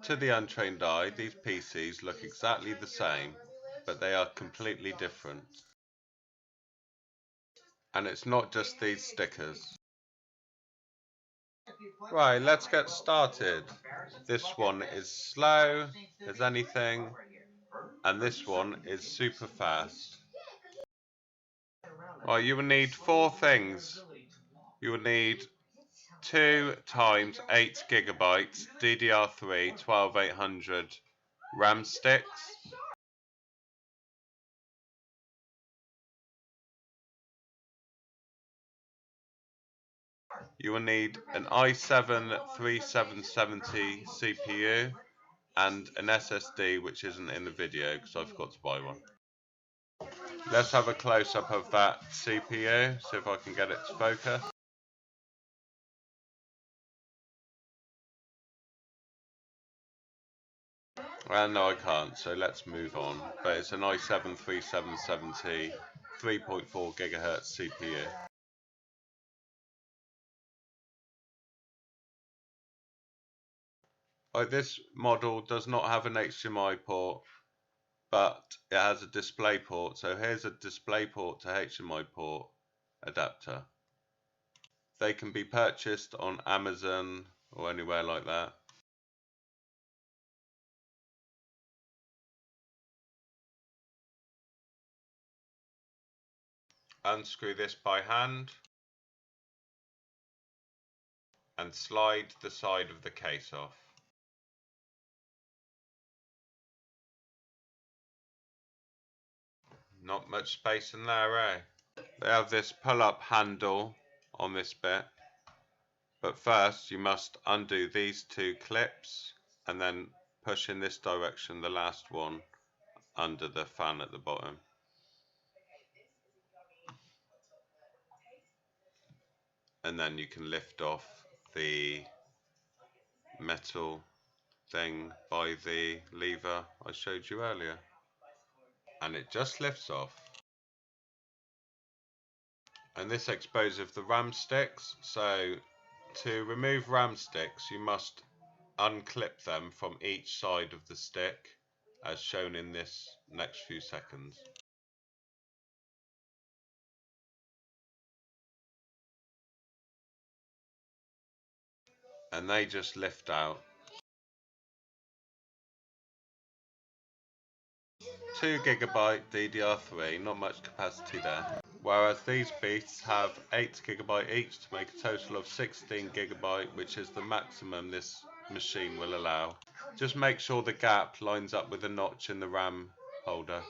To the untrained eye, these PCs look exactly the same, but they are completely different. And it's not just these stickers. Right, let's get started. This one is slow as anything, and this one is super fast. Right, you will need four things. You will need 2 times 8 gigabytes DDR3 12800 RAM sticks. You will need an i7-3770 CPU and an SSD, which isn't in the video because I forgot to buy one. Let's have a close-up of that CPU, see if I can get it to focus. No, I can't, so let's move on. But it's an i7-3770 3.4 GHz CPU. This model does not have an HDMI port, but it has a display port. So here's a display port to HDMI port adapter. They can be purchased on Amazon or anywhere like that. Unscrew this by hand and slide the side of the case off. Not much space in there, eh? They have this pull-up handle on this bit, but first you must undo these two clips and then push in this direction the last one under the fan at the bottom. And then you can lift off the metal thing by the lever I showed you earlier, and it just lifts off. And this exposes the RAM sticks, so to remove RAM sticks you must unclip them from each side of the stick as shown in this next few seconds. And they just lift out. 2 GB DDR3, not much capacity there. Whereas these beasts have 8 GB each to make a total of 16 GB, which is the maximum this machine will allow. Just make sure the gap lines up with the notch in the RAM holder.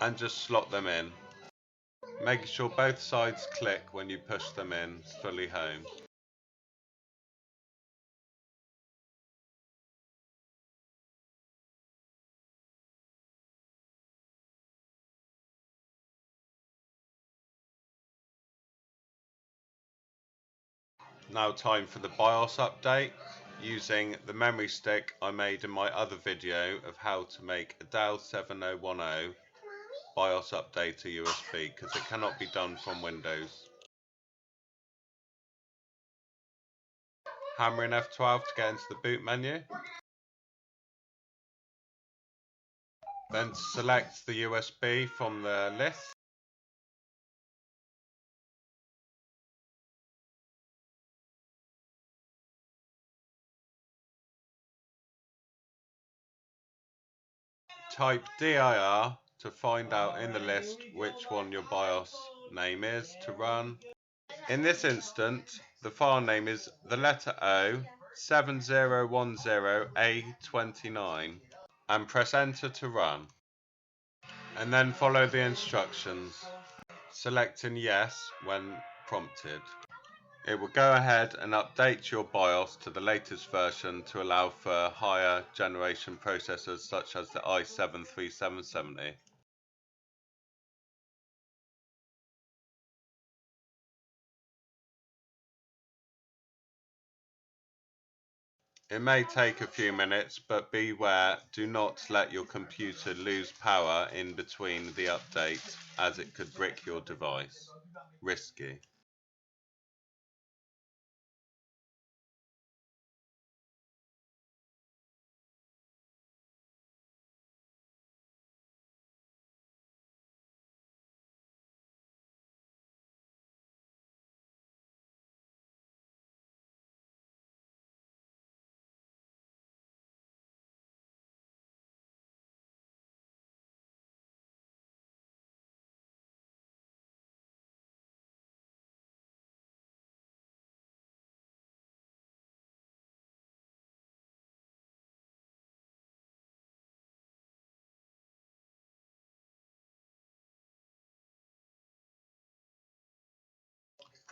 And just slot them in. Making sure both sides click when you push them in fully home. Now time for the BIOS update, using the memory stick I made in my other video of how to make a Dell 7010 BIOS updater USB, because it cannot be done from Windows. Hammer in F12 to get into the boot menu. Then select the USB from the list. Type dir to find out in the list which one your BIOS name is to run. In this instance, the file name is the letter O 7010A29 and press enter to run. And then follow the instructions, selecting yes when prompted. It will go ahead and update your BIOS to the latest version to allow for higher generation processors such as the i7-3770. It may take a few minutes, but beware, do not let your computer lose power in between the update, as it could brick your device. Risky.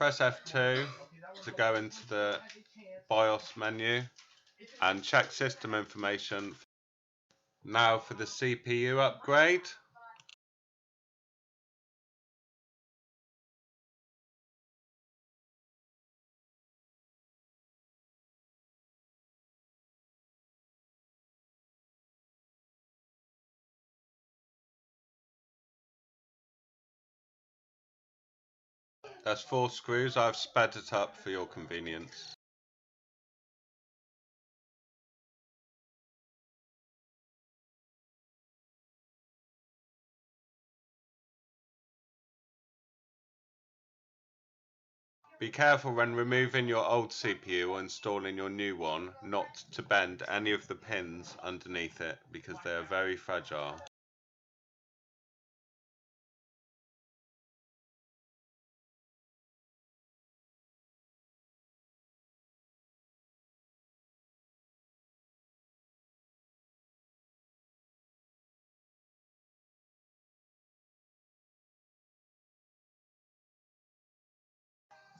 Press F2 to go into the BIOS menu and check system information. Now for the CPU upgrade. That's 4 screws. I've sped it up for your convenience. Be careful when removing your old CPU or installing your new one not to bend any of the pins underneath it because they are very fragile.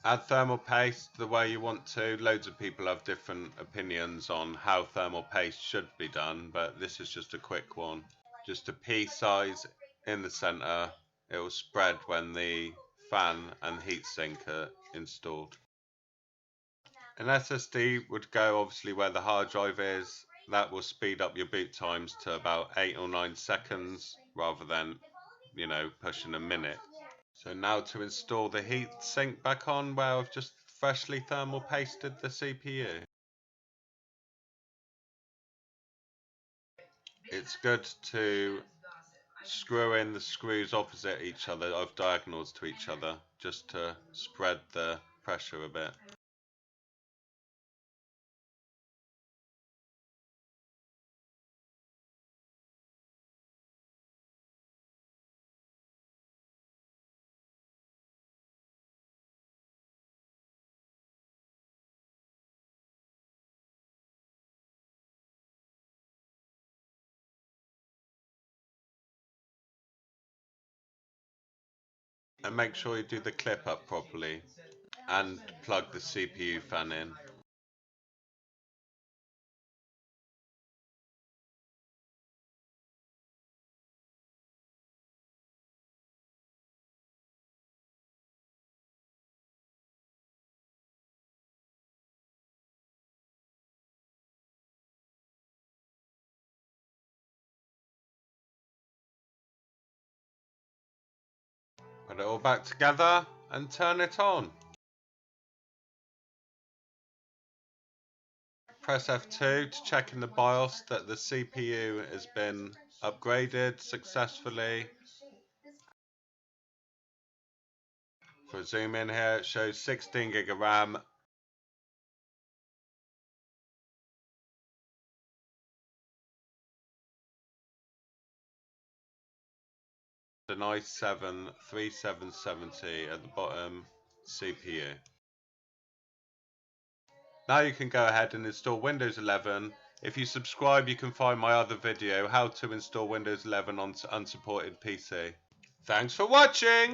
Add thermal paste the way you want to. Loads of people have different opinions on how thermal paste should be done, but this is just a quick one. Just a pea size in the center. It will spread when the fan and heatsink are installed. An SSD would go obviously where the hard drive is. That will speed up your boot times to about 8 or 9 seconds rather than, pushing a minute. So now to install the heatsink back on where I've just freshly thermal pasted the CPU. It's good to screw in the screws opposite each other, of diagonals to each other, just to spread the pressure a bit. And make sure you do the clip up properly and plug the CPU fan in. Put it all back together and turn it on. Press F2 to check in the BIOS that the CPU has been upgraded successfully. For a zoom in here, it shows 16 gig of RAM. An i7 3770 at the bottom CPU. Now you can go ahead and install Windows 11. If you subscribe, you can find my other video, how to install Windows 11 on unsupported PC. Thanks for watching!